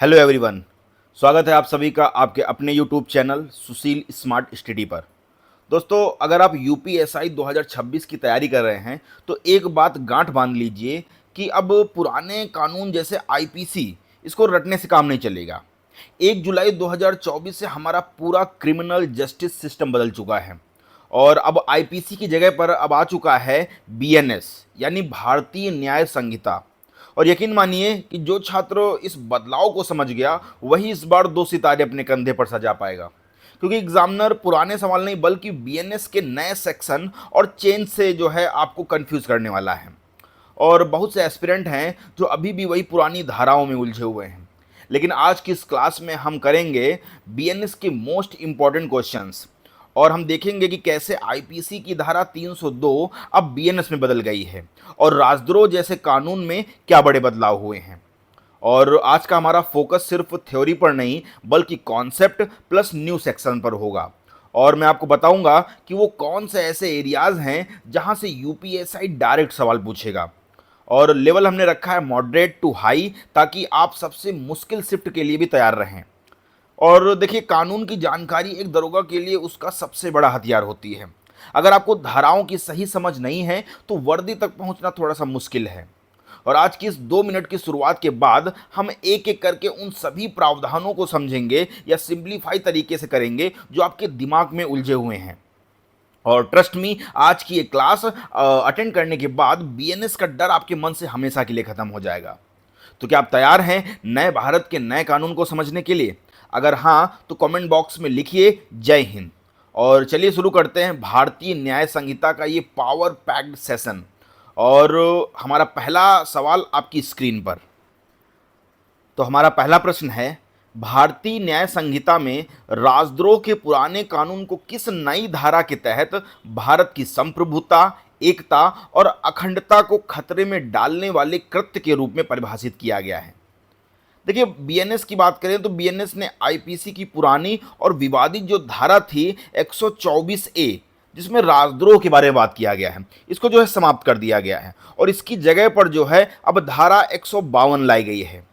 Hello everyone. स्वागत है आप सभी का आपके अपने यूट्यूब चैनल सुशील स्मार्ट स्टडी पर। दोस्तों, अगर आप यूपीएसआई 2026 की तैयारी कर रहे हैं तो एक बात गांठ बांध लीजिए कि अब पुराने कानून जैसे आईपीसी इसको रटने से काम नहीं चलेगा। 1 जुलाई 2024 से हमारा पूरा क्रिमिनल जस्टिस सिस्टम बदल चुका है और अब आईपीसी की जगह पर अब आ चुका है बीएनएस यानी भारतीय न्याय संहिता। और यकीन मानिए कि जो छात्र इस बदलाव को समझ गया वही इस बार 2 सितारे अपने कंधे पर सजा पाएगा, क्योंकि एग्जामिनर पुराने सवाल नहीं बल्कि बीएनएस के नए सेक्शन और चेंज से जो है आपको कंफ्यूज करने वाला है। और बहुत से एस्पिरेंट हैं जो अभी भी वही पुरानी धाराओं में उलझे हुए हैं। लेकिन आज की इस क्लास में हम करेंगे बीएनएस के मोस्ट इंपॉर्टेंट क्वेश्चंस और हम देखेंगे कि कैसे आईपीसी की धारा 302 अब बीएनएस में बदल गई है और राजद्रोह जैसे कानून में क्या बड़े बदलाव हुए हैं। और आज का हमारा फोकस सिर्फ थ्योरी पर नहीं बल्कि कॉन्सेप्ट प्लस न्यू सेक्शन पर होगा। और मैं आपको बताऊंगा कि वो कौन से ऐसे एरियाज हैं जहां से यूपीएसआई डायरेक्ट सवाल पूछेगा। और लेवल हमने रखा है मॉडरेट टू हाई ताकि आप सबसे मुश्किल शिफ्ट के लिए भी तैयार रहें। और देखिए, कानून की जानकारी एक दरोगा के लिए उसका सबसे बड़ा हथियार होती है। अगर आपको धाराओं की सही समझ नहीं है तो वर्दी तक पहुंचना थोड़ा सा मुश्किल है। और आज की इस 2 मिनट की शुरुआत के बाद हम एक एक करके उन सभी प्रावधानों को समझेंगे या सिंप्लीफाई तरीके से करेंगे जो आपके दिमाग में उलझे हुए हैं। और ट्रस्ट मी, आज की ये क्लास अटेंड करने के बाद बीएनएस का डर आपके मन से हमेशा के लिए खत्म हो जाएगा। तो क्या आप तैयार हैं नए भारत के नए कानून को समझने के लिए? अगर हाँ तो कमेंट बॉक्स में लिखिए जय हिंद। और चलिए शुरू करते हैं भारतीय न्याय संहिता का ये पावर पैक्ड सेशन। और हमारा पहला सवाल आपकी स्क्रीन पर। तो हमारा पहला प्रश्न है, भारतीय न्याय संहिता में राजद्रोह के पुराने कानून को किस नई धारा के तहत भारत की संप्रभुता, एकता और अखंडता को खतरे में डालने वाले कृत्य के रूप में परिभाषित किया गया है? देखिए, बीएनएस की बात करें तो बीएनएस ने आईपीसी की पुरानी और विवादित जो धारा थी 124 ए, जिसमें राजद्रोह के बारे में बात किया गया है, इसको जो है समाप्त कर दिया गया है और इसकी जगह पर जो है अब धारा 152 लाई गई है।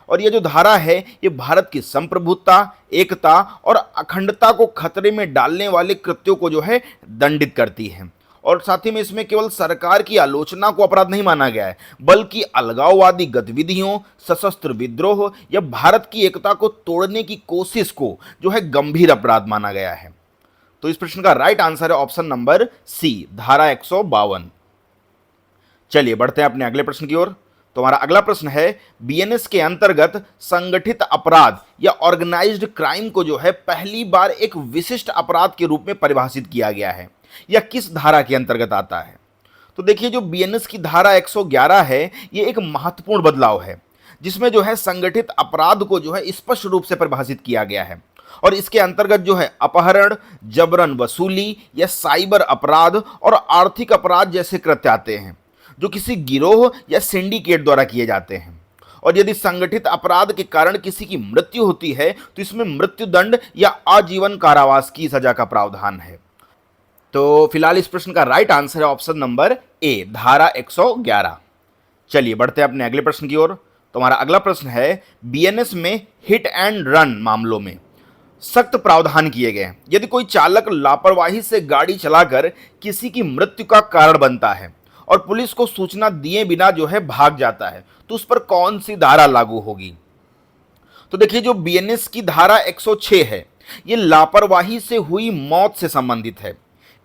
और ये जो धारा है ये भारत की संप्रभुता, एकता और अखंडता को खतरे में डालने वाले कृत्यों को जो है दंडित करती है। और साथ ही में इसमें केवल सरकार की आलोचना को अपराध नहीं माना गया है बल्कि अलगाववादी गतिविधियों, सशस्त्र विद्रोह या भारत की एकता को तोड़ने की कोशिश को जो है गंभीर अपराध माना गया है। तो इस प्रश्न का राइट आंसर है ऑप्शन नंबर सी, धारा 152। चलिए बढ़ते हैं अपने अगले प्रश्न की ओर। तो हमारा अगला प्रश्न है, बीएनएस के अंतर्गत संगठित अपराध या ऑर्गेनाइज्ड क्राइम को जो है पहली बार एक विशिष्ट अपराध के रूप में परिभाषित किया गया है, या किस धारा के अंतर्गत आता है? तो देखिए, जो बीएनएस की धारा 111 है ये एक महत्वपूर्ण बदलाव है जिसमें जो है संगठित अपराध को जो है स्पष्ट रूप से परिभाषित किया गया है। और इसके अंतर्गत जो है अपहरण, जबरन वसूली या साइबर अपराध और आर्थिक अपराध जैसे कृत्य आते हैं जो किसी गिरोह या सिंडिकेट द्वारा किए जाते हैं। और यदि संगठित अपराध के कारण किसी की मृत्यु होती है तो इसमें मृत्युदंड या आजीवन कारावास की सजा का प्रावधान है। तो फिलहाल इस प्रश्न का राइट आंसर है ऑप्शन नंबर ए, धारा 111। चलिए बढ़ते हैं अपने अगले प्रश्न की ओर। तो हमारा अगला प्रश्न है, बीएनएस में हिट एंड रन मामलों में सख्त प्रावधान किए गए हैं। यदि कोई चालक लापरवाही से गाड़ी चलाकर किसी की मृत्यु का कारण बनता है और पुलिस को सूचना दिए बिना जो है भाग जाता है तो उस पर कौन सी धारा लागू होगी? तो देखिए, जो बीएनएस की धारा 106 है ये लापरवाही से हुई मौत से संबंधित है।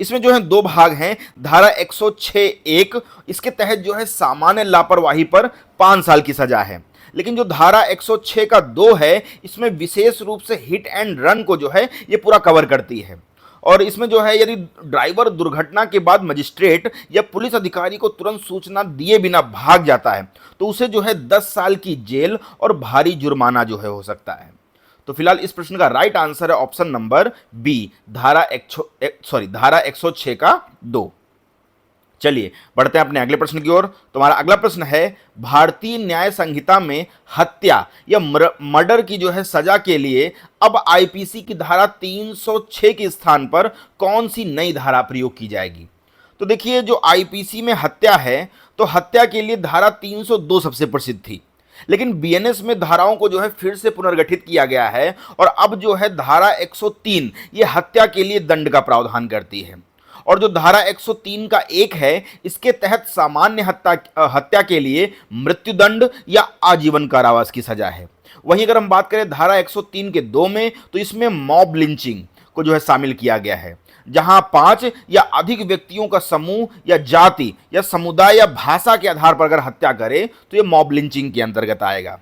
इसमें जो है 2 भाग हैं। धारा 106(1) इसके तहत जो है सामान्य लापरवाही पर 5 साल की सजा है, लेकिन जो धारा 106 का 2 है इसमें विशेष रूप से हिट एंड रन को जो है ये पूरा कवर करती है। और इसमें जो है यदि ड्राइवर दुर्घटना के बाद मजिस्ट्रेट या पुलिस अधिकारी को तुरंत सूचना दिए बिना भाग जाता है तो उसे जो है 10 साल की जेल और भारी जुर्माना जो है हो सकता है। तो फिलहाल इस प्रश्न का राइट आंसर है ऑप्शन नंबर बी, धारा 106 का 2। चलिए बढ़ते हैं अपने अगले प्रश्न की ओर। तो हमारा अगला प्रश्न है, भारतीय न्याय संहिता में हत्या या मर्डर की जो है सजा के लिए अब आईपीसी की धारा 306 के स्थान पर कौन सी नई धारा प्रयोग की जाएगी? तो देखिए, जो आईपीसी में हत्या है तो हत्या के लिए धारा 302 सबसे प्रसिद्ध थी, लेकिन बीएनएस में धाराओं को जो है फिर से पुनर्गठित किया गया है और अब जो है धारा 103 ये हत्या के लिए दंड का प्रावधान करती है। और जो धारा 103 का एक है, इसके तहत सामान्य हत्या के लिए मृत्युदंड या आजीवन कारावास की सजा है। वहीं अगर हम बात करें धारा 103 के 2 में, तो इसमें मॉब लिंचिंग को जो है शामिल किया गया है, जहां 5 या अधिक व्यक्तियों का समूह या जाति या समुदाय या भाषा के आधार पर अगर हत्या करे तो यह मॉब लिंचिंग के अंतर्गत आएगा।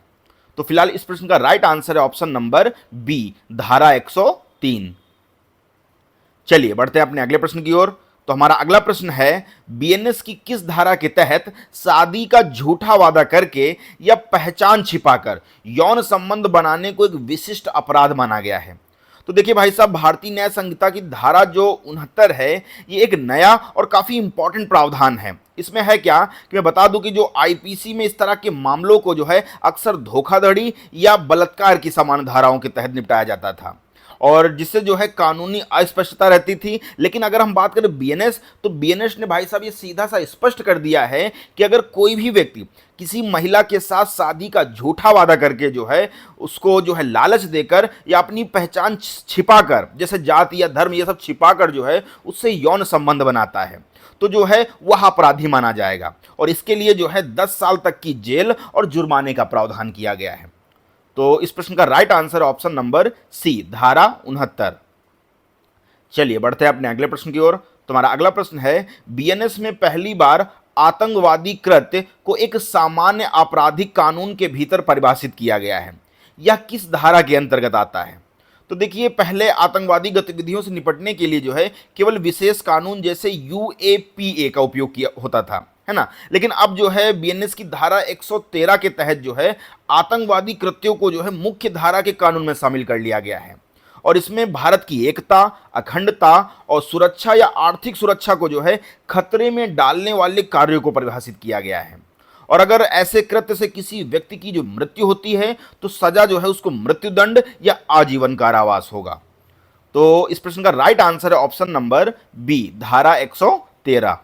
तो फिलहाल इस प्रश्न का राइट आंसर है ऑप्शन नंबर बी, धारा 103। चलिए बढ़ते हैं अपने अगले प्रश्न की ओर। तो हमारा अगला प्रश्न है, बीएनएस की किस धारा के तहत शादी का झूठा वादा करके या पहचान छिपाकर यौन संबंध बनाने को एक विशिष्ट अपराध माना गया है? तो देखिए भाई साहब, भारतीय न्याय संहिता की धारा जो 69 है, ये एक नया और काफी इंपॉर्टेंट प्रावधान है। इसमें है क्या कि मैं बता दूं कि जो आईपीसी में इस तरह के मामलों को जो है अक्सर धोखाधड़ी या बलात्कार की समान धाराओं के तहत निपटाया जाता था, और जिससे जो है कानूनी अस्पष्टता रहती थी। लेकिन अगर हम बात करें बीएनएस, तो बीएनएस ने भाई साहब ये सीधा सा स्पष्ट कर दिया है कि अगर कोई भी व्यक्ति किसी महिला के साथ शादी का झूठा वादा करके जो है उसको जो है लालच देकर या अपनी पहचान छिपाकर, जैसे जाति या धर्म ये सब छिपाकर जो है उससे यौन संबंध बनाता है, तो जो है वह अपराधी माना जाएगा, और इसके लिए जो है 10 साल तक की जेल और जुर्माने का प्रावधान किया गया है। तो इस प्रश्न का right answer option number C, धारा 69। चलिए बढ़ते हैं अपने अगले प्रश्न की ओर। तुम्हारा अगला प्रश्न है, बीएनएस में पहली बार आतंकवादी कृत्य को एक सामान्य आपराधिक कानून के भीतर परिभाषित किया गया है, यह किस धारा के अंतर्गत आता है? तो देखिए, पहले आतंकवादी गतिविधियों से निपटने के लिए जो है केवल विशेष कानून जैसे यूएपीए का उपयोग किया होता था, है ना। लेकिन अब जो है बीएनएस की धारा 113 के तहत जो है आतंकवादी कृत्यों को जो है मुख्य धारा के कानून में शामिल कर लिया गया है, और इसमें भारत की एकता, अखंडता और सुरक्षा या आर्थिक सुरक्षा को जो है खतरे में डालने वाले कार्यों को परिभाषित किया गया है। और अगर ऐसे कृत्य से किसी व्यक्ति की जो मृत्यु होती है तो सजा जो है उसको मृत्युदंड या आजीवन कारावास होगा। तो इस प्रश्न का राइट आंसर है ऑप्शन नंबर बी, धारा 113।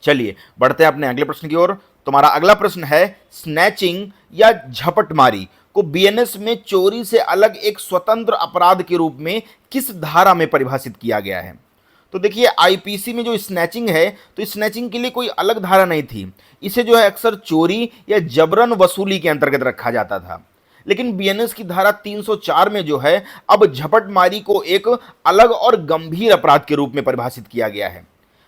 चलिए बढ़ते हैं अपने अगले प्रश्न की ओर। तुम्हारा अगला प्रश्न है, स्नैचिंग या झपटमारी को बीएनएस में चोरी से अलग एक स्वतंत्र अपराध के रूप में किस धारा में परिभाषित किया गया है? तो देखिए, आईपीसी में जो स्नैचिंग है, तो स्नैचिंग के लिए कोई अलग धारा नहीं थी। इसे जो है अक्सर चोरी या जबरन वसूली के अंतर्गत रखा जाता था। लेकिन बीएनएस की धारा 304 में जो है अब झपटमारी को एक अलग और गंभीर अपराध के रूप में परिभाषित किया गया है।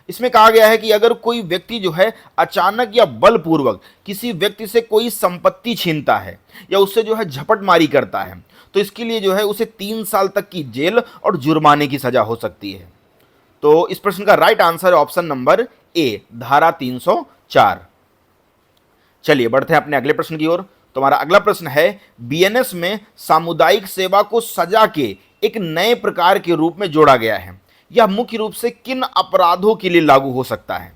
इसमें कहा गया है कि अगर कोई व्यक्ति जो है अचानक या बलपूर्वक किसी व्यक्ति से कोई संपत्ति छीनता है या उससे जो है झपटमारी करता है, तो इसके लिए जो है उसे 3 साल तक की जेल और जुर्माने की सजा हो सकती है। तो इस प्रश्न का राइट आंसर है ऑप्शन नंबर ए, धारा 304। चलिए बढ़ते हैं अपने अगले प्रश्न की ओर। तुम्हारा अगला प्रश्न है, बीएनएस में सामुदायिक सेवा को सजा के एक नए प्रकार के रूप में जोड़ा गया है, यह मुख्य रूप से किन अपराधों के लिए लागू हो सकता है?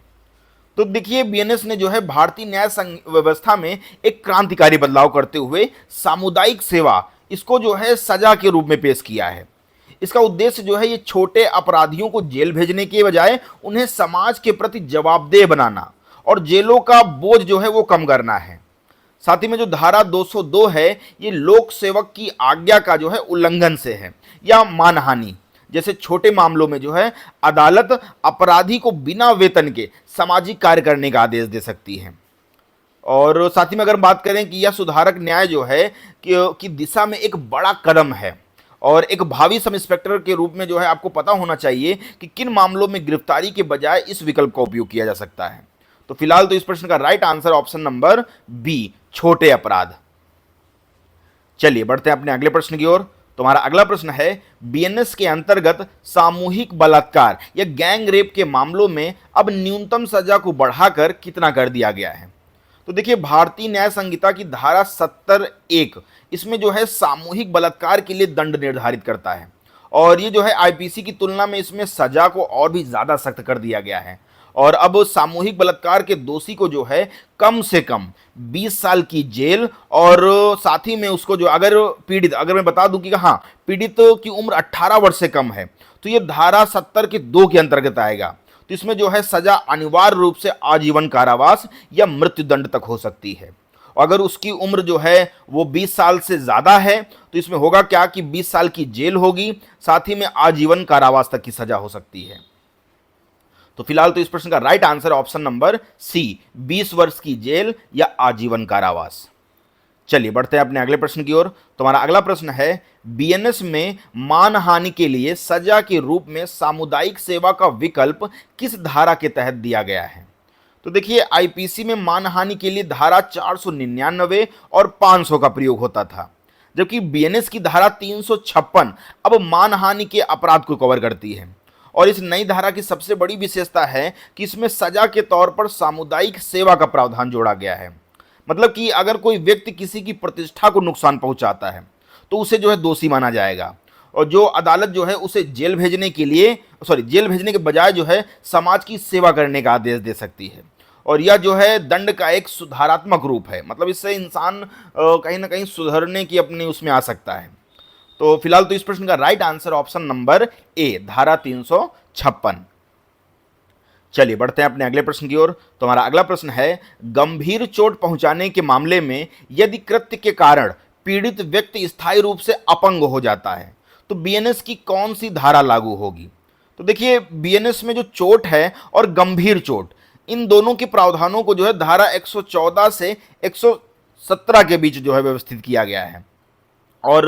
तो देखिए, बीएनएस ने जो है भारतीय न्याय व्यवस्था में एक क्रांतिकारी बदलाव करते हुए सामुदायिक सेवा इसको जो है सजा के रूप में पेश किया है। इसका उद्देश्य जो है ये छोटे अपराधियों को जेल भेजने के बजाय उन्हें समाज के प्रति जवाबदेह बनाना और जेलों का बोझ जो है वो कम करना है। साथ ही में जो धारा 202 है, ये लोक सेवक की आज्ञा का जो है उल्लंघन से है या मानहानि जैसे छोटे मामलों में जो है अदालत अपराधी को बिना वेतन के सामाजिक कार्य करने का आदेश दे सकती है। और साथ ही में अगर बात करें कि यह सुधारक न्याय जो है कि दिशा में एक बड़ा कदम है, और एक भावी सब इंस्पेक्टर के रूप में जो है आपको पता होना चाहिए कि किन मामलों में गिरफ्तारी के बजाय इस विकल्प का उपयोग किया जा सकता है। तो फिलहाल तो इस प्रश्न का right answer option number B, छोटे अपराध। चलिए बढ़ते हैं अपने अगले प्रश्न की ओर। तुम्हारा अगला प्रश्न है, बीएनएस के अंतर्गत सामूहिक बलात्कार या गैंग रेप के मामलों में अब न्यूनतम सजा को बढ़ाकर कितना कर दिया गया है? तो देखिए, भारतीय न्याय संहिता की धारा 70(1) इसमें जो है सामूहिक बलात्कार के लिए दंड निर्धारित करता है, और ये जो है आईपीसी की तुलना में इसमें सजा को और भी ज्यादा सख्त कर दिया गया है। और अब सामूहिक बलात्कार के दोषी को जो है कम से कम 20 साल की जेल, और साथ ही में उसको जो अगर मैं बता दूं कि हाँ, पीड़ित की उम्र 18 वर्ष से कम है, तो ये धारा 70 के 2 के अंतर्गत आएगा। तो इसमें जो है सजा अनिवार्य रूप से आजीवन कारावास या मृत्युदंड तक हो सकती है। अगर उसकी उम्र जो है वो 20 साल से ज़्यादा है तो इसमें होगा क्या कि 20 साल की जेल होगी, साथ ही में आजीवन कारावास तक की सजा हो सकती है। तो फिलहाल तो इस प्रश्न का right answer option number C, 20 वर्ष की जेल या आजीवन कारावास। चलिए बढ़ते हैं अपने अगले प्रश्न की ओर। तुम्हारा अगला प्रश्न है, बीएनएस में मानहानि के लिए सजा के रूप में सामुदायिक सेवा का विकल्प किस धारा के तहत दिया गया है? तो देखिए, आईपीसी में मानहानि के लिए धारा 499 और 500 का प्रयोग होता था, जबकि बीएनएस की धारा 356 अब मानहानि के अपराध को कवर करती है। और इस नई धारा की सबसे बड़ी विशेषता है कि इसमें सजा के तौर पर सामुदायिक सेवा का प्रावधान जोड़ा गया है। मतलब कि अगर कोई व्यक्ति किसी की प्रतिष्ठा को नुकसान पहुंचाता है तो उसे जो है दोषी माना जाएगा, और जो अदालत जो है उसे जेल भेजने के बजाय जो है समाज की सेवा करने का आदेश दे सकती है। और यह जो है दंड का एक सुधारात्मक रूप है, मतलब इससे इंसान कहीं ना कहीं सुधरने की अपनी उसमें आ सकता है। तो फिलहाल तो इस प्रश्न का right answer option number A, धारा 356। चलिए बढ़ते हैं अपने अगले प्रश्न की ओर। तो हमारा अगला प्रश्न है, गंभीर चोट पहुंचाने के मामले में यदि कृत्य के कारण पीड़ित व्यक्ति स्थायी रूप से अपंग हो जाता है तो बीएनएस की कौन सी धारा लागू होगी? तो देखिए, बीएनएस में जो चोट है और गंभीर चोट, इन दोनों के प्रावधानों को जो है धारा 114 से 117 के बीच जो है व्यवस्थित किया गया है। और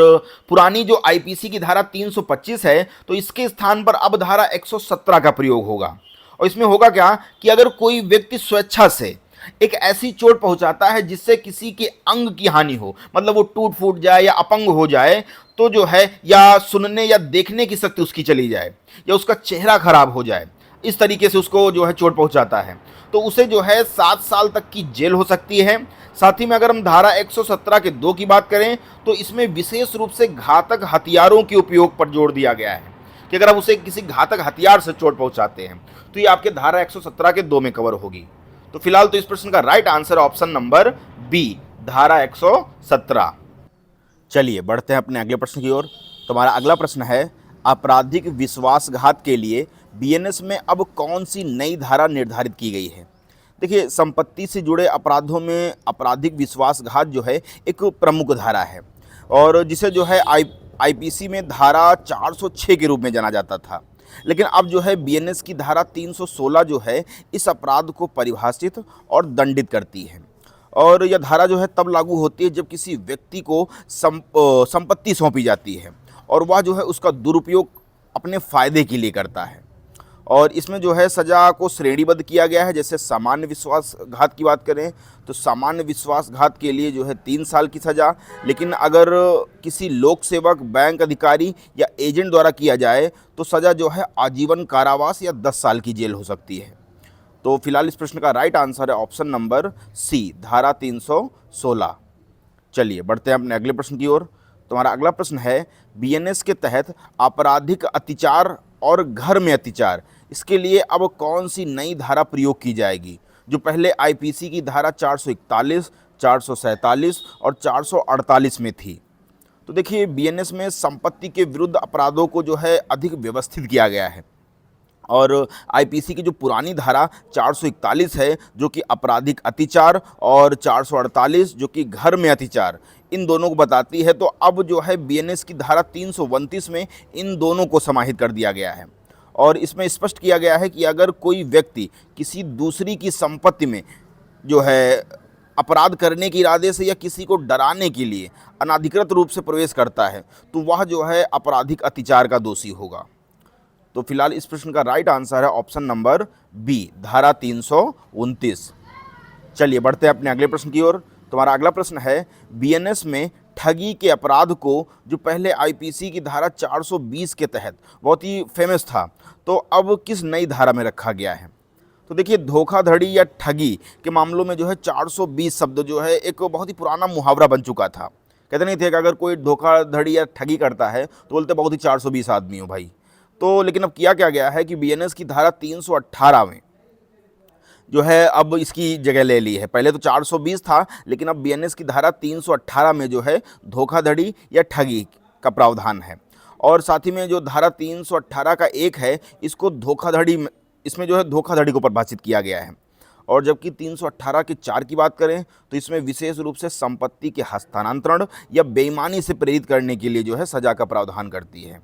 पुरानी जो आईपीसी की धारा 325 है तो इसके स्थान पर अब धारा 117 का प्रयोग होगा। और इसमें होगा क्या कि अगर कोई व्यक्ति स्वेच्छा से एक ऐसी चोट पहुंचाता है जिससे किसी के अंग की हानि हो, मतलब वो टूट फूट जाए या अपंग हो जाए, तो जो है या सुनने या देखने की शक्ति उसकी चली जाए या उसका चेहरा खराब हो जाए, इस तरीके से उसको जो है चोट पहुंचाता है, तो उसे जो है 7 साल तक की जेल हो सकती है। साथ ही में अगर हम धारा 117 के 2 की बात करें तो इसमें विशेष रूप से घातक हथियारों के उपयोग पर जोर दिया गया है कि अगर आप उसे किसी घातक हथियार से चोट पहुंचाते हैं तो ये आपके धारा 117 के 2 में कवर होगी। तो फिलहाल तो इस प्रश्न का right answer option number B, धारा 117। चलिए बढ़ते हैं अपने अगले प्रश्न की ओर। तुम्हारा अगला प्रश्न है, आपराधिक विश्वासघात के लिए बीएनएस में अब कौन सी नई धारा निर्धारित की गई है? देखिए, संपत्ति से जुड़े अपराधों में आपराधिक विश्वासघात जो है एक प्रमुख धारा है, और जिसे जो है आईपीसी में धारा 406 के रूप में जाना जाता था। लेकिन अब जो है बीएनएस की धारा 316 जो है इस अपराध को परिभाषित और दंडित करती है। और यह धारा जो है तब लागू होती है जब किसी व्यक्ति को संपत्ति सौंपी जाती है और वह जो है उसका दुरुपयोग अपने फायदे के लिए करता है। और इसमें जो है सज़ा को श्रेणीबद्ध किया गया है। जैसे सामान्य विश्वासघात की बात करें तो सामान्य विश्वासघात के लिए जो है 3 साल की सज़ा, लेकिन अगर किसी लोक सेवक, बैंक अधिकारी या एजेंट द्वारा किया जाए तो सज़ा जो है आजीवन कारावास या 10 साल की जेल हो सकती है। तो फिलहाल इस प्रश्न का राइट आंसर है ऑप्शन नंबर सी, धारा 316। चलिए बढ़ते हैं अपने अगले प्रश्न की ओर। तुम्हारा अगला प्रश्न है, बीएनएस के तहत आपराधिक अत्याचार और घर में अत्याचार, इसके लिए अब कौन सी नई धारा प्रयोग की जाएगी, जो पहले आईपीसी की धारा 441, 447 और 448 में थी? तो देखिए, बीएनएस में संपत्ति के विरुद्ध अपराधों को जो है अधिक व्यवस्थित किया गया है, और आईपीसी की जो पुरानी धारा 441 है जो कि आपराधिक अत्याचार, और 448 जो कि घर में अत्याचार, इन दोनों को बताती है। तो अब जो है बीएनएस की धारा 329 में इन दोनों को समाहित कर दिया गया है, और इसमें स्पष्ट किया गया है कि अगर कोई व्यक्ति किसी दूसरी की संपत्ति में जो है अपराध करने के इरादे से या किसी को डराने के लिए अनाधिकृत रूप से प्रवेश करता है तो वह जो है आपराधिक अत्याचार का दोषी होगा। तो फिलहाल इस प्रश्न का राइट आंसर है ऑप्शन नंबर बी, धारा 329। चलिए बढ़ते हैं अपने अगले प्रश्न की ओर। तुम्हारा अगला प्रश्न है, बीएनएस में ठगी के अपराध को जो पहले आईपीसी की धारा 420 के तहत बहुत ही फेमस था, तो अब किस नई धारा में रखा गया है? तो देखिए, धोखाधड़ी या ठगी के मामलों में जो है 420 शब्द जो है एक बहुत ही पुराना मुहावरा बन चुका था। कहते नहीं थे कि अगर कोई धोखाधड़ी या ठगी करता है तो बोलते बहुत ही 420 आदमी हो भाई। तो लेकिन अब किया क्या गया है कि बीएनएस की धारा 318 में जो है अब इसकी जगह ले ली है। पहले तो 420 था, लेकिन अब बीएनएस की धारा 318 में जो है धोखाधड़ी या ठगी का प्रावधान है। और साथ ही में जो धारा 318 का 1 है, इसको धोखाधड़ी, इसमें जो है धोखाधड़ी को परिभाषित किया गया है। और जबकि 318 के 4 की बात करें तो इसमें विशेष रूप से संपत्ति के हस्तांतरण या बेईमानी से प्रेरित करने के लिए जो है सजा का प्रावधान करती है।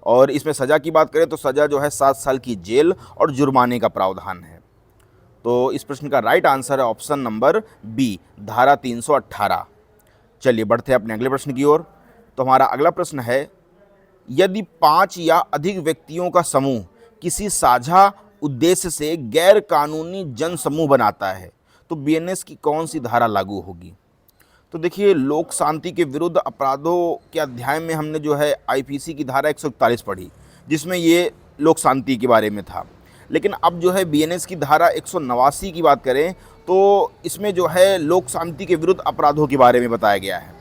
और इसमें सजा की बात करें तो सजा जो है 7 साल की जेल और जुर्माने का प्रावधान है। तो इस प्रश्न का राइट आंसर है ऑप्शन नंबर बी, धारा 318। चलिए बढ़ते हैं अपने अगले प्रश्न की ओर। तो हमारा अगला प्रश्न है, यदि 5 या अधिक व्यक्तियों का समूह किसी साझा उद्देश्य से गैर कानूनी जन समूह बनाता है तो बीएनएस की कौन सी धारा लागू होगी? तो देखिए, लोक शांति के विरुद्ध अपराधों के अध्याय में हमने जो है आईपीसी की धारा 141 पढ़ी, जिसमें ये लोक शांति के बारे में था। लेकिन अब जो है बीएनएस की धारा 189 की बात करें तो इसमें जो है लोक शांति के विरुद्ध अपराधों के बारे में बताया गया है।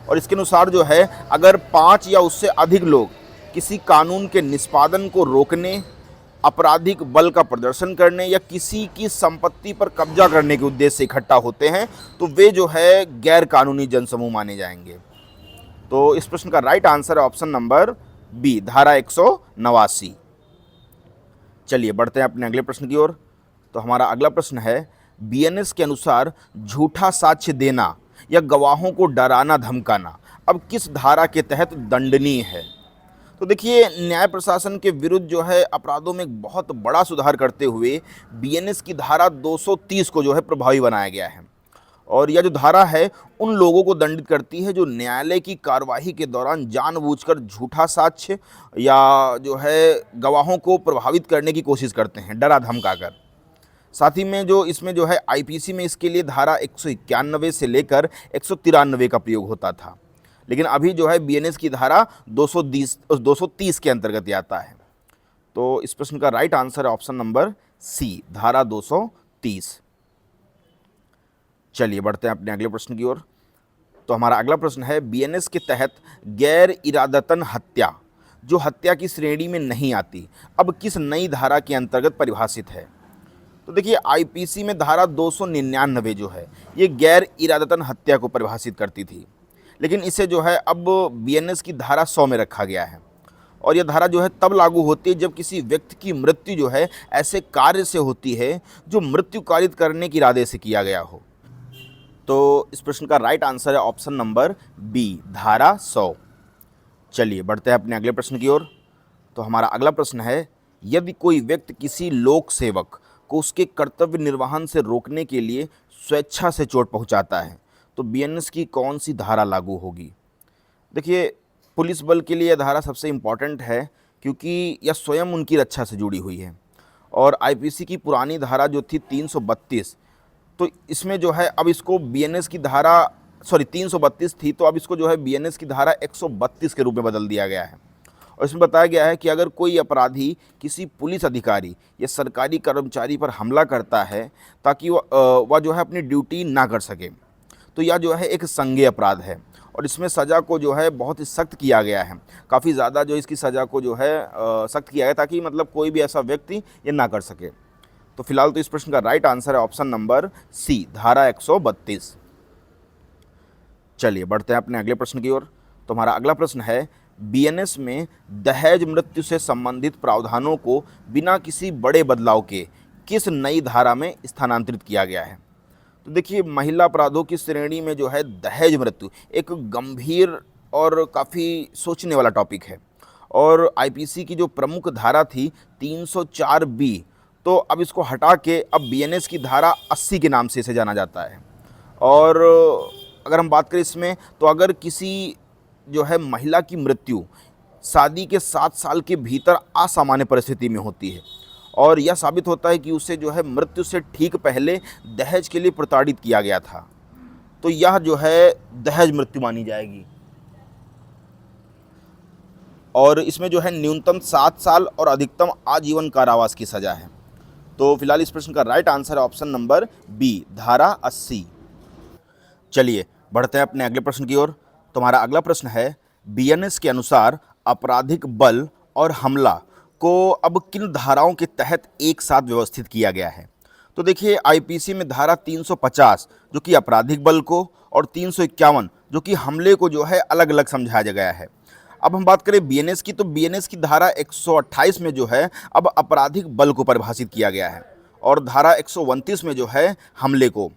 और इसके अनुसार जो है, अगर 5 या उससे अधिक लोग किसी कानून के निष्पादन को रोकने, आपराधिक बल का प्रदर्शन करने या किसी की संपत्ति पर कब्जा करने के उद्देश्य से इकट्ठा होते हैं तो वे जो है गैर कानूनी जनसमूह माने जाएंगे। तो इस प्रश्न का राइट आंसर है ऑप्शन नंबर बी, धारा 189। चलिए बढ़ते हैं अपने अगले प्रश्न की ओर। तो हमारा अगला प्रश्न है, बीएनएस के अनुसार झूठा साक्ष्य देना या गवाहों को डराना धमकाना अब किस धारा के तहत दंडनीय है? तो देखिए, न्याय प्रशासन के विरुद्ध जो है अपराधों में एक बहुत बड़ा सुधार करते हुए बीएनएस की धारा 230 को जो है प्रभावी बनाया गया है। और यह जो धारा है उन लोगों को दंडित करती है जो न्यायालय की कार्यवाही के दौरान जानबूझकर झूठा साक्ष्य या जो है गवाहों को प्रभावित करने की कोशिश करते हैं, डरा धमकाकर। साथ ही में जो इसमें जो है आईपीसी में इसके लिए धारा 191 से लेकर 193 का प्रयोग होता था, लेकिन अभी जो है बीएनएस की धारा 230 के अंतर्गत आता है। तो इस प्रश्न का राइट आंसर है ऑप्शन नंबर सी, धारा 230। चलिए बढ़ते हैं अपने अगले प्रश्न की ओर। तो हमारा अगला प्रश्न है, बीएनएस के तहत गैर इरादतन हत्या जो हत्या की श्रेणी में नहीं आती अब किस नई धारा के अंतर्गत परिभाषित है? तो देखिए, आईपीसी में धारा 299 जो है ये गैर इरादतन हत्या को परिभाषित करती थी, लेकिन इसे जो है अब बीएनएस की धारा 100 में रखा गया है। और यह धारा जो है तब लागू होती है जब किसी व्यक्ति की मृत्यु जो है ऐसे कार्य से होती है जो मृत्यु कारित करने के इरादे से किया गया हो। तो इस प्रश्न का राइट आंसर है ऑप्शन नंबर बी, धारा 100। चलिए बढ़ते हैं अपने अगले प्रश्न की ओर। तो हमारा अगला प्रश्न है, यदि कोई व्यक्ति किसी लोक सेवक को उसके कर्तव्य निर्वहन से रोकने के लिए स्वेच्छा से चोट पहुंचाता है तो बीएनएस की कौन सी धारा लागू होगी? देखिए, पुलिस बल के लिए यह धारा सबसे इम्पॉर्टेंट है क्योंकि यह स्वयं उनकी रक्षा से जुड़ी हुई है। और आईपीसी की पुरानी धारा जो थी 332, तो इसमें जो है अब इसको बीएनएस की धारा 332 थी, तो अब इसको जो है बीएनएस की धारा 132 के रूप में बदल दिया गया है। और इसमें बताया गया है कि अगर कोई अपराधी किसी पुलिस अधिकारी या सरकारी कर्मचारी पर हमला करता है ताकि वह जो है अपनी ड्यूटी ना कर सके, तो यह जो है एक संज्ञेय अपराध है। और इसमें सज़ा को जो है बहुत ही सख्त किया गया है, काफ़ी ज़्यादा जो इसकी सज़ा को जो है सख्त किया गया ताकि मतलब कोई भी ऐसा व्यक्ति ये ना कर सके। तो फिलहाल तो इस प्रश्न का राइट आंसर है ऑप्शन नंबर सी, धारा 132। चलिए बढ़ते हैं अपने अगले प्रश्न की ओर। तो हमारा अगला प्रश्न है, बीएनएस में दहेज मृत्यु से संबंधित प्रावधानों को बिना किसी बड़े बदलाव के किस नई धारा में स्थानांतरित किया गया है? तो देखिए, महिला अपराधों की श्रेणी में जो है दहेज मृत्यु एक गंभीर और काफ़ी सोचने वाला टॉपिक है। और आईपीसी की जो प्रमुख धारा थी 304 बी, तो अब इसको हटा के अब बीएनएस की धारा 80 के नाम से इसे जाना जाता है। और अगर हम बात करें इसमें, तो अगर किसी जो है महिला की मृत्यु शादी के 7 साल के भीतर असामान्य परिस्थिति में होती है और यह साबित होता है कि उसे जो है मृत्यु से ठीक पहले दहेज के लिए प्रताड़ित किया गया था, तो यह जो है दहेज मृत्यु मानी जाएगी। और इसमें जो है न्यूनतम 7 साल और अधिकतम आजीवन कारावास की सज़ा है। तो फिलहाल इस प्रश्न का राइट आंसर है ऑप्शन नंबर बी, धारा 80। चलिए बढ़ते हैं अपने अगले प्रश्न की ओर। तुम्हारा अगला प्रश्न है, बीएनएस के अनुसार आपराधिक बल और हमला को अब किन धाराओं के तहत एक साथ व्यवस्थित किया गया है? तो देखिए, आईपीसी में धारा 350 जो कि आपराधिक बल को और 351 जो कि हमले को जो है अलग अलग समझाया गया है। अब हम बात करें बीएनएस की, तो बीएनएस की धारा 128 में जो है अब आपराधिक बल को परिभाषित किया गया है। और धारा 129 में जो है हमले को।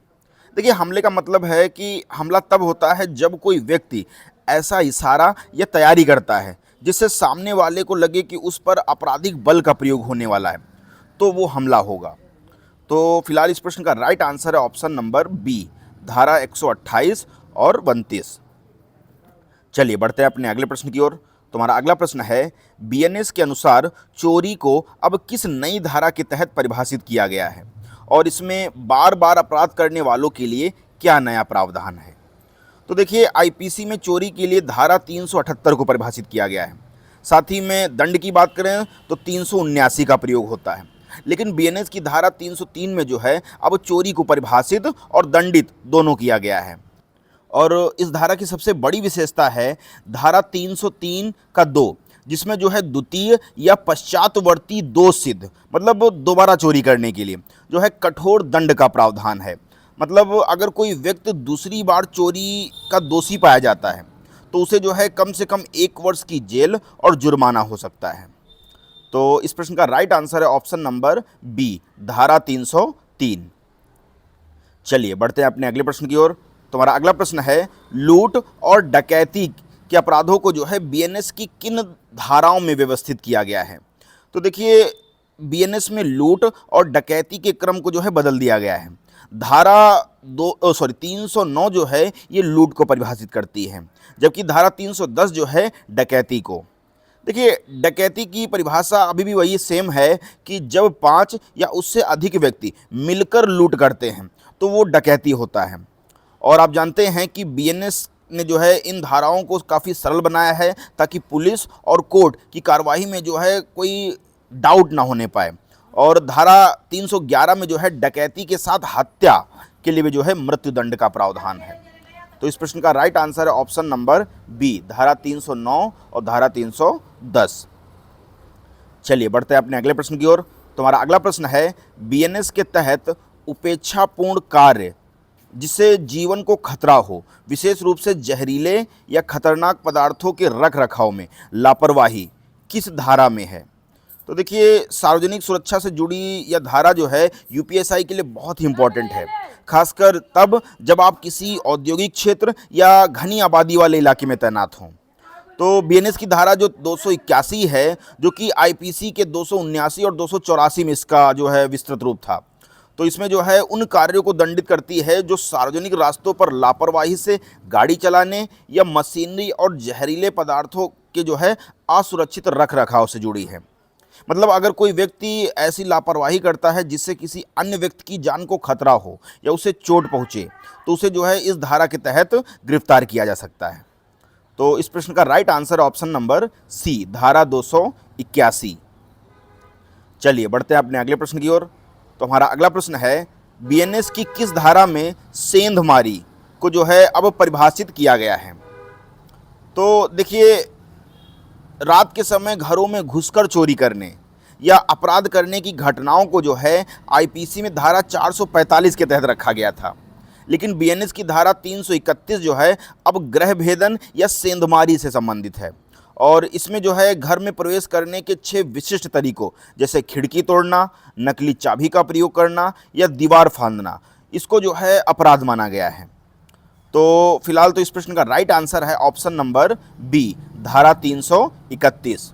देखिए, हमले का मतलब है कि हमला तब होता है जब कोई व्यक्ति ऐसा इशारा या तैयारी करता है जिससे सामने वाले को लगे कि उस पर आपराधिक बल का प्रयोग होने वाला है, तो वो हमला होगा। तो फिलहाल इस प्रश्न का राइट आंसर है ऑप्शन नंबर बी, धारा 128 और 32। चलिए बढ़ते हैं अपने अगले प्रश्न की ओर। तुम्हारा अगला प्रश्न है, बीएनएस के अनुसार चोरी को अब किस नई धारा के तहत परिभाषित किया गया है और इसमें बार बार अपराध करने वालों के लिए क्या नया प्रावधान है। तो देखिए, आईपीसी में चोरी के लिए धारा 378 को परिभाषित किया गया है। साथ ही में दंड की बात करें तो 379 का प्रयोग होता है। लेकिन बीएनएस की धारा 303 में जो है अब चोरी को परिभाषित और दंडित दोनों किया गया है। और इस धारा की सबसे बड़ी विशेषता है धारा 303 का 2, जिसमें जो है द्वितीय या पश्चातवर्ती दोष सिद्ध, मतलब दोबारा चोरी करने के लिए जो है कठोर दंड का प्रावधान है। मतलब अगर कोई व्यक्ति दूसरी बार चोरी का दोषी पाया जाता है तो उसे जो है कम से कम 1 वर्ष की जेल और जुर्माना हो सकता है। तो इस प्रश्न का राइट आंसर है ऑप्शन नंबर बी, धारा 303। चलिए बढ़ते हैं अपने अगले प्रश्न की ओर। तुम्हारा अगला प्रश्न है, लूट और डकैती के अपराधों को जो है बीएनएस की किन धाराओं में व्यवस्थित किया गया है। तो देखिए, बीएनएस में लूट और डकैती के क्रम को जो है बदल दिया गया है। धारा 309 जो है ये लूट को परिभाषित करती है, जबकि धारा 310 जो है डकैती को। देखिए, डकैती की परिभाषा अभी भी वही सेम है कि जब 5 या उससे अधिक व्यक्ति मिलकर लूट करते हैं तो वो डकैती होता है। और आप जानते हैं कि बीएनएस ने जो है इन धाराओं को काफ़ी सरल बनाया है ताकि पुलिस और कोर्ट की कार्रवाई में जो है कोई डाउट ना होने पाए। और धारा 311 में जो है डकैती के साथ हत्या के लिए भी जो है मृत्युदंड का प्रावधान है। तो इस प्रश्न का राइट आंसर है ऑप्शन नंबर बी, धारा 309 और धारा 310। चलिए बढ़ते हैं अपने अगले प्रश्न की ओर। तुम्हारा अगला प्रश्न है, बीएनएस के तहत उपेक्षापूर्ण कार्य जिससे जीवन को खतरा हो, विशेष रूप से जहरीले या खतरनाक पदार्थों के रख रखाव में लापरवाही, किस धारा में है। तो देखिए, सार्वजनिक सुरक्षा से जुड़ी यह धारा जो है यूपीएसआई के लिए बहुत ही इंपॉर्टेंट है, खासकर तब जब आप किसी औद्योगिक क्षेत्र या घनी आबादी वाले इलाके में तैनात हों। तो बीएनएस की धारा जो 281 है, जो कि आईपीसी के 279 और 284 में इसका जो है विस्तृत रूप था, तो इसमें जो है उन कार्यों को दंडित करती है जो सार्वजनिक रास्तों पर लापरवाही से गाड़ी चलाने या मशीनरी और जहरीले पदार्थों के जो है असुरक्षित रख रखाव से जुड़ी है। मतलब अगर कोई व्यक्ति ऐसी लापरवाही करता है जिससे किसी अन्य व्यक्ति की जान को खतरा हो या उसे चोट पहुंचे, तो उसे जो है इस धारा के तहत गिरफ्तार किया जा सकता है। तो इस प्रश्न का right answer option number C, धारा 281। चलिए बढ़ते हैं अपने अगले प्रश्न की ओर। तो हमारा अगला प्रश्न है, बीएनएस की किस धारा में सेंधमारी को जो है अब परिभाषित किया गया है। तो देखिए, रात के समय घरों में घुसकर चोरी करने या अपराध करने की घटनाओं को जो है आईपीसी में धारा 445 के तहत रखा गया था। लेकिन बीएनएस की धारा 331 जो है अब गृह भेदन या सेंधमारी से संबंधित है। और इसमें जो है घर में प्रवेश करने के 6 विशिष्ट तरीकों, जैसे खिड़की तोड़ना, नकली चाबी का प्रयोग करना या दीवार फांदना, इसको जो है अपराध माना गया है। तो फिलहाल तो इस प्रश्न का राइट आंसर है ऑप्शन नंबर बी, धारा 331।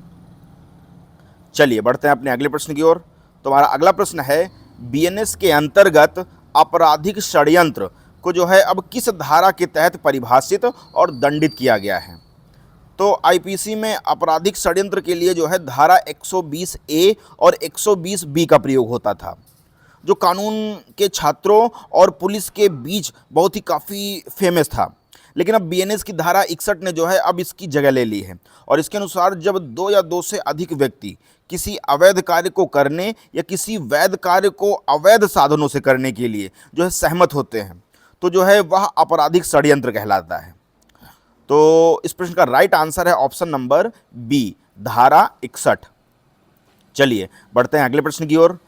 चलिए बढ़ते हैं अपने अगले प्रश्न की ओर। तो हमारा अगला प्रश्न है, बीएनएस के अंतर्गत आपराधिक षड्यंत्र को जो है अब किस धारा के तहत परिभाषित और दंडित किया गया है। तो आईपीसी में आपराधिक षड्यंत्र के लिए जो है धारा 120 ए और 120 बी का प्रयोग होता था, जो कानून के छात्रों और पुलिस के बीच बहुत ही काफ़ी फेमस था। लेकिन अब बीएनएस की धारा 61 ने जो है अब इसकी जगह ले ली है। और इसके अनुसार जब 2 या 2 से अधिक व्यक्ति किसी अवैध कार्य को करने या किसी वैध कार्य को अवैध साधनों से करने के लिए जो है सहमत होते हैं, तो जो है वह आपराधिक षड्यंत्र कहलाता है। तो इस प्रश्न का राइट आंसर है ऑप्शन नंबर बी, धारा 61। चलिए बढ़ते हैं अगले प्रश्न की ओर।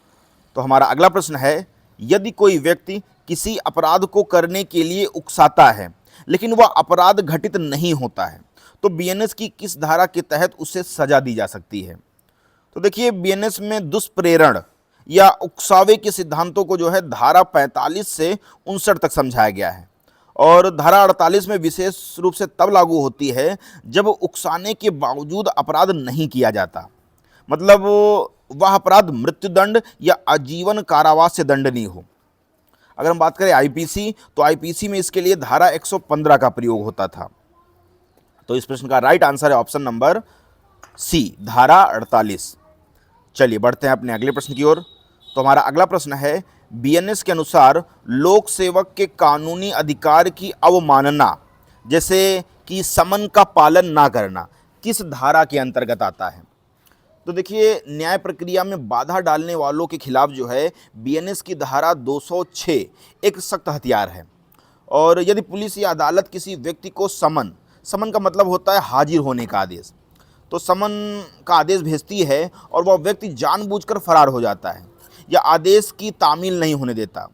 तो हमारा अगला प्रश्न है, यदि कोई व्यक्ति किसी अपराध को करने के लिए उकसाता है लेकिन वह अपराध घटित नहीं होता है, तो बीएनएस की किस धारा के तहत उसे सजा दी जा सकती है। तो देखिए, बीएनएस में दुष्प्रेरण या उकसावे के सिद्धांतों को जो है धारा 45 से 59 तक समझाया गया है। और धारा 48 में विशेष रूप से तब लागू होती है जब उकसाने के बावजूद अपराध नहीं किया जाता, मतलब वह अपराध मृत्युदंड या आजीवन कारावास से दंडनीय हो। अगर हम बात करें आईपीसी, तो आईपीसी में इसके लिए धारा 115 का प्रयोग होता था। तो इस प्रश्न का राइट आंसर है ऑप्शन नंबर सी, धारा 48। चलिए बढ़ते हैं अपने अगले प्रश्न की ओर। तो हमारा अगला प्रश्न है, बीएनएस के अनुसार लोक सेवक के कानूनी अधिकार की अवमानना, जैसे कि समन का पालन ना करना, किस धारा के अंतर्गत आता है? तो देखिए, न्याय प्रक्रिया में बाधा डालने वालों के खिलाफ जो है बीएनएस की धारा 206 एक सख्त हथियार है। और यदि पुलिस या अदालत किसी व्यक्ति को समन का मतलब होता है हाजिर होने का आदेश, तो समन का आदेश भेजती है और वह व्यक्ति जानबूझकर फरार हो जाता है या आदेश की तामील नहीं होने देता,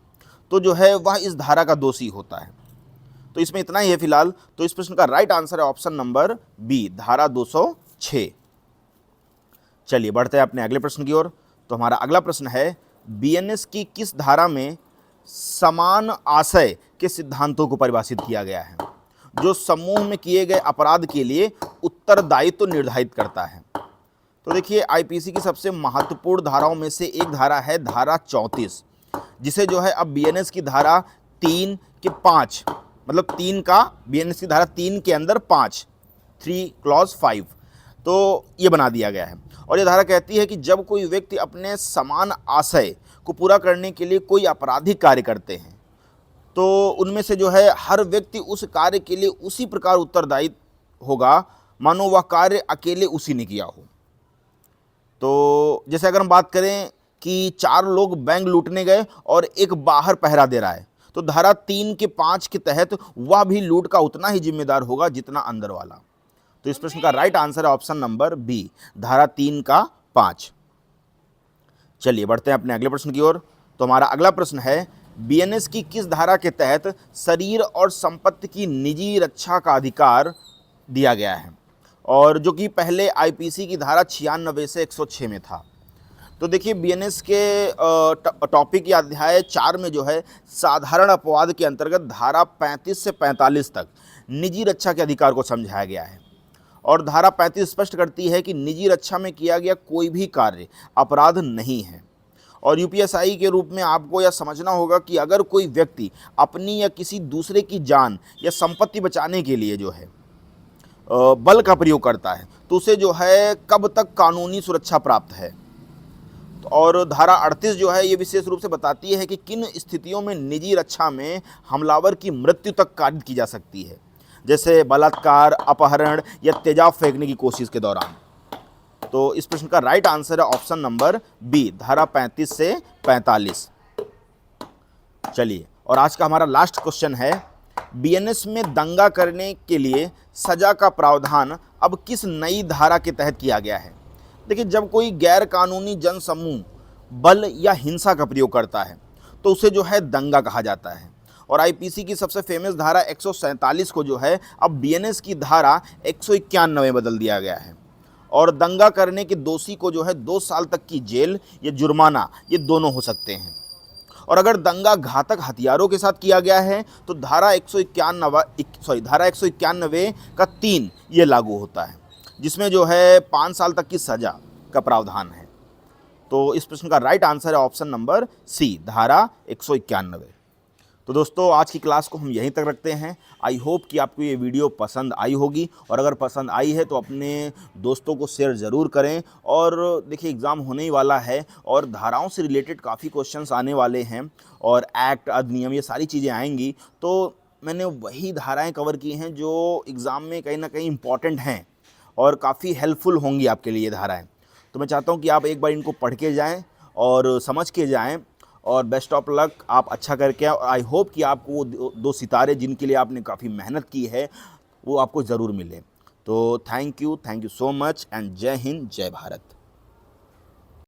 तो जो है वह इस धारा का दोषी होता है। तो इसमें इतना ही है फिलहाल। तो इस प्रश्न का राइट आंसर है ऑप्शन नंबर बी, धारा 206। चलिए बढ़ते हैं अपने अगले प्रश्न की ओर। तो हमारा अगला प्रश्न है, बीएनएस की किस धारा में समान आशय के सिद्धांतों को परिभाषित किया गया है, जो समूह में किए गए अपराध के लिए उत्तरदायित्व निर्धारित करता है? तो देखिए, आईपीसी की सबसे महत्वपूर्ण धाराओं में से एक धारा है धारा 34, जिसे जो है अब बीएनएस की धारा 3 के 5, मतलब 3 का बीएनएस की धारा 3 के अंदर 5, 3 क्लॉज 5, तो ये बना दिया गया है। और ये धारा कहती है कि जब कोई व्यक्ति अपने समान आशय को पूरा करने के लिए कोई आपराधिक कार्य करते हैं, तो उनमें से जो है हर व्यक्ति उस कार्य के लिए उसी प्रकार उत्तरदायी होगा मानो वह कार्य अकेले उसी ने किया हो। तो जैसे अगर हम बात करें कि 4 लोग बैंक लूटने गए और एक बाहर पहरा दे रहा है, तो धारा 3 के 5 के तहत वह भी लूट का उतना ही जिम्मेदार होगा जितना अंदर वाला। तो इस प्रश्न का राइट आंसर है ऑप्शन नंबर बी, धारा 3 का 5। चलिए बढ़ते हैं अपने अगले प्रश्न की ओर। तो हमारा अगला प्रश्न है, बीएनएस की किस धारा के तहत शरीर और संपत्ति की निजी रक्षा का अधिकार दिया गया है, और जो कि पहले आईपीसी की धारा 96 से 106 में था? तो देखिए, बीएनएस के टॉपिक या अध्याय 4 में जो है साधारण अपवाद के अंतर्गत धारा 35 से 45 तक निजी रक्षा के अधिकार को समझाया गया है। और धारा 35 स्पष्ट करती है कि निजी रक्षा में किया गया कोई भी कार्य अपराध नहीं है। और यूपीएसआई के रूप में आपको यह समझना होगा कि अगर कोई व्यक्ति अपनी या किसी दूसरे की जान या संपत्ति बचाने के लिए जो है बल का प्रयोग करता है, तो उसे जो है कब तक कानूनी सुरक्षा प्राप्त है। और धारा 38 जो है ये विशेष रूप से बताती है कि किन स्थितियों में निजी रक्षा में हमलावर की मृत्यु तक कारित की जा सकती है, जैसे बलात्कार, अपहरण या तेजाब फेंकने की कोशिश के दौरान। तो इस प्रश्न का राइट आंसर है ऑप्शन नंबर बी, धारा 35 से 45। चलिए, और आज का हमारा लास्ट क्वेश्चन है, बीएनएस में दंगा करने के लिए सजा का प्रावधान अब किस नई धारा के तहत किया गया है? देखिए, जब कोई गैर कानूनी जनसमूह बल या हिंसा का प्रयोग करता है तो उसे जो है दंगा कहा जाता है। और आईपीसी की सबसे फेमस धारा 147 को जो है अब बीएनएस की धारा 191 में बदल दिया गया है। और दंगा करने के दोषी को जो है 2 साल तक की जेल या जुर्माना, ये दोनों हो सकते हैं। और अगर दंगा घातक हथियारों के साथ किया गया है तो धारा 191 का 3 ये लागू होता है, जिसमें जो है 5 साल तक की सजा का प्रावधान है। तो इस प्रश्न का राइट आंसर है ऑप्शन नंबर सी, धारा 191। तो दोस्तों, आज की क्लास को हम यहीं तक रखते हैं। आई होप कि आपको ये वीडियो पसंद आई होगी, और अगर पसंद आई है तो अपने दोस्तों को शेयर ज़रूर करें। और देखिए, एग्ज़ाम होने ही वाला है और धाराओं से रिलेटेड काफ़ी क्वेश्चंस आने वाले हैं, और एक्ट, अधिनियम, ये सारी चीज़ें आएंगी। तो मैंने वही धाराएँ कवर की हैं जो एग्ज़ाम में कहीं ना कहीं इम्पॉर्टेंट हैं और काफ़ी हेल्पफुल होंगी आपके लिए ये धाराएँ। तो मैं चाहता हूँ कि आप एक बार इनको पढ़ के जाएँ और समझ के जाएँ, और बेस्ट ऑफ लक, आप अच्छा करके। और आई होप कि आपको वो 2 सितारे जिनके लिए आपने काफ़ी मेहनत की है वो आपको ज़रूर मिले। तो thank you so much, and जय हिंद, जय भारत।